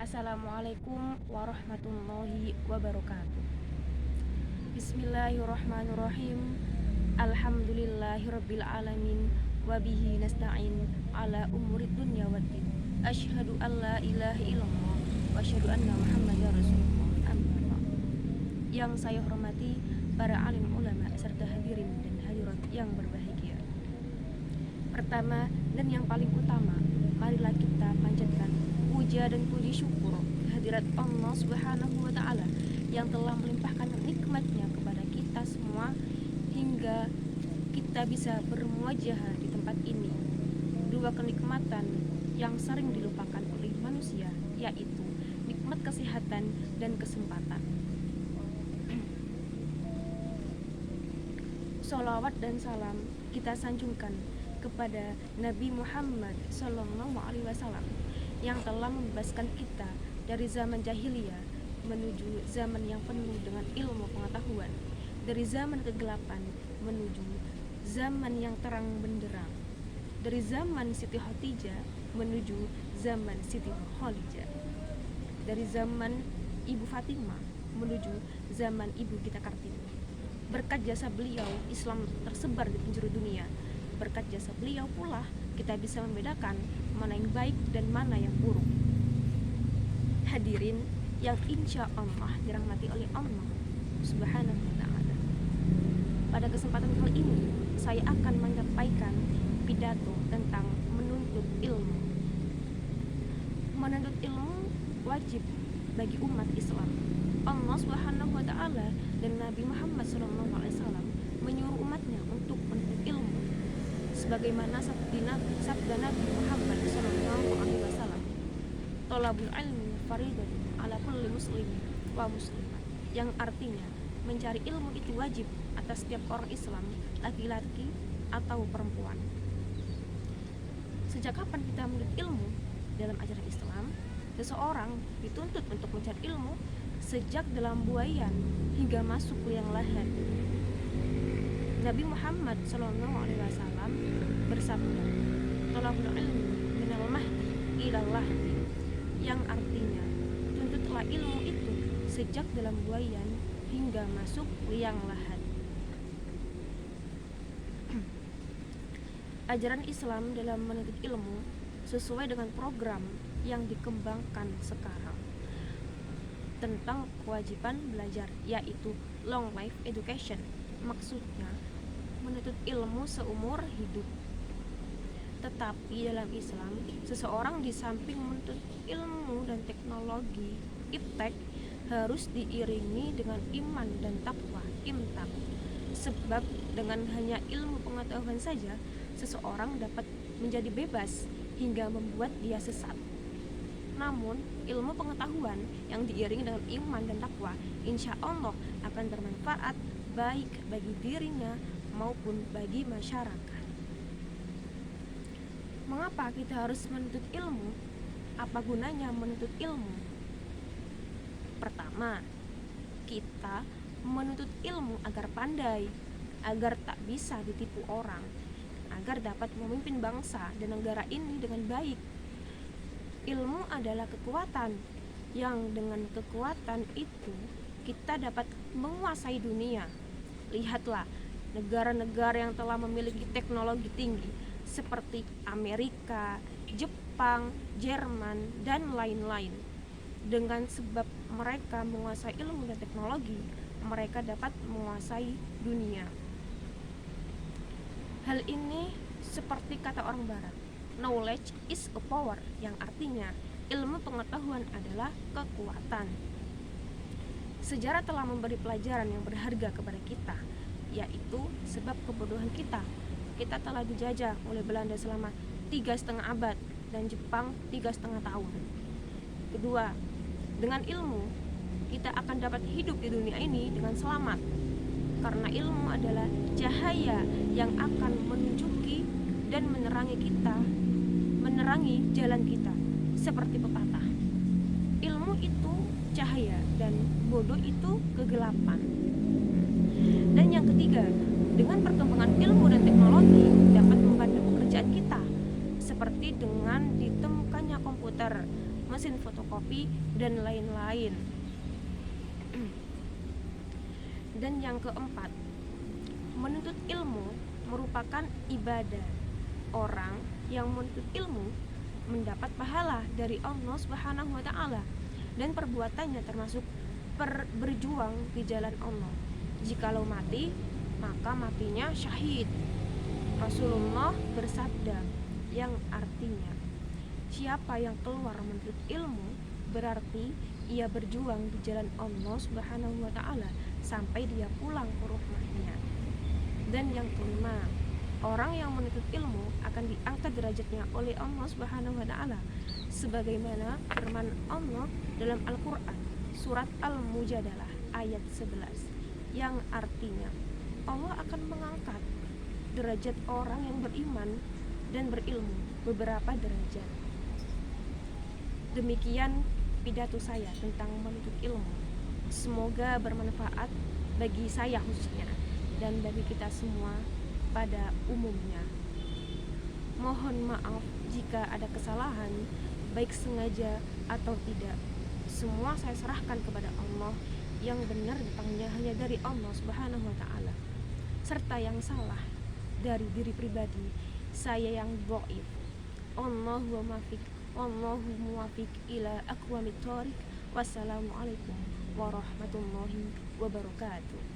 Assalamualaikum warahmatullahi wabarakatuh. Bismillahirrahmanirrahim. Alhamdulillahirabbil alamin wa bihi nasta'in ala umurid dunya waddin. Asyhadu an la ilaha illallah wa asyhadu anna Muhammadar Rasulullah. Amma ba'd. Yang saya hormati para alim ulama serta hadirin dan hadirat yang berbahagia. Pertama dan yang paling utama, marilah kita panjatkan puja dan puji syukur kehadirat Allah Subhanahu wa Ta'ala yang telah melimpahkan nikmatnya kepada kita semua hingga kita bisa bermuajahah di tempat ini. Dua kenikmatan yang sering dilupakan oleh manusia, yaitu nikmat kesehatan dan kesempatan. Sholawat dan salam kita sanjungkan kepada Nabi Muhammad SAW yang telah membebaskan kita dari zaman jahiliyah menuju zaman yang penuh dengan ilmu pengetahuan, dari zaman kegelapan menuju zaman yang terang benderang, dari zaman Siti Khadijah menuju zaman Siti Khalijah, dari zaman Ibu Fatimah menuju zaman Ibu kita Kartini. Berkat jasa beliau, Islam tersebar di penjuru dunia. Berkat jasa beliau pula kita bisa membedakan mana yang baik dan mana yang buruk. Hadirin yang insya Allah dirahmati oleh Allah Subhanahu wa Ta'ala. Pada kesempatan kali ini saya akan menyampaikan pidato tentang menuntut ilmu. Menuntut ilmu wajib bagi umat Islam. Allah Subhanahu wa Ta'ala dan Nabi Muhammad SAW menyuruh umatnya untuk menuntut ilmu. Sebagaimana sabda Nabi Muhammad SAW, "Thalabul ilmi faridatun ala kulli muslimin wa muslimat," yang artinya mencari ilmu itu wajib atas setiap orang Islam, laki-laki atau perempuan. Sejak kapan kita menuntut ilmu? Dalam ajaran Islam, seseorang dituntut untuk mencari ilmu sejak dalam buayan hingga masuk ke liang lahat. Nabi Muhammad SAW bersabda, "Thalabul ilmi minal mahdi ilal lahdi," yang artinya tuntutlah ilmu itu sejak dalam buayan hingga masuk liang lahat. Ajaran Islam dalam menuntut ilmu sesuai dengan program yang dikembangkan sekarang tentang kewajiban belajar, yaitu long life education. Maksudnya menuntut ilmu seumur hidup. Tetapi dalam Islam, seseorang di samping menuntut ilmu dan teknologi, iptek, harus diiringi dengan iman dan takwa, imtak. Sebab dengan hanya ilmu pengetahuan saja, seseorang dapat menjadi bebas hingga membuat dia sesat. Namun, ilmu pengetahuan yang diiringi dengan iman dan takwa, insya Allah akan bermanfaat baik bagi dirinya maupun bagi masyarakat. Mengapa kita harus menuntut ilmu? Apa gunanya menuntut ilmu? Pertama, kita menuntut ilmu agar pandai, agar tak bisa ditipu orang, agar dapat memimpin bangsa dan negara ini dengan baik. Ilmu adalah kekuatan, yang dengan kekuatan itu kita dapat menguasai dunia. Lihatlah negara-negara yang telah memiliki teknologi tinggi seperti Amerika, Jepang, Jerman, dan lain-lain. Dengan sebab mereka menguasai ilmu dan teknologi, mereka dapat menguasai dunia. Hal ini seperti kata orang barat, knowledge is a power, yang artinya ilmu pengetahuan adalah kekuatan. Sejarah telah memberi pelajaran yang berharga kepada kita, yaitu sebab kebodohan kita. Kita telah dijajah oleh Belanda selama 3,5 abad dan Jepang 3,5 tahun. Kedua, dengan ilmu kita akan dapat hidup di dunia ini dengan selamat, karena ilmu adalah cahaya yang akan menunjuki dan menerangi jalan kita, seperti pepatah, ilmu itu cahaya dan bodoh itu kegelapan. Dan yang ketiga, dengan perkembangan ilmu dan teknologi dapat membantu pekerjaan kita, seperti dengan ditemukannya komputer, mesin fotokopi, dan lain-lain. Dan yang keempat, menuntut ilmu merupakan ibadah. Orang yang menuntut ilmu mendapat pahala dari Allah Subhanahu wa taala dan perbuatannya termasuk berjuang di jalan Allah. Jikalau mati, maka matinya syahid. Rasulullah bersabda yang artinya, siapa yang keluar menuntut ilmu berarti ia berjuang di jalan Allah Subhanahu wa taala sampai dia pulang ke rumahnya. Dan yang kelima, orang yang menuntut ilmu akan diangkat derajatnya oleh Allah Subhanahu wa taala sebagaimana firman Allah dalam Al-Qur'an surat Al-Mujadalah ayat 11 yang artinya Allah akan mengangkat derajat orang yang beriman dan berilmu beberapa derajat. Demikian pidato saya tentang menuntut ilmu. Semoga bermanfaat bagi saya khususnya dan bagi kita semua pada umumnya. Mohon maaf jika ada kesalahan, baik sengaja atau tidak. Semua saya serahkan kepada Allah. Yang benar datangnya hanya dari Allah Subhanahu wa taala. Serta yang salah dari diri pribadi saya yang dhaif. Allahu muwaffiq ila aqwamit thoriq. Wassalamualaikum warahmatullahi wabarakatuh.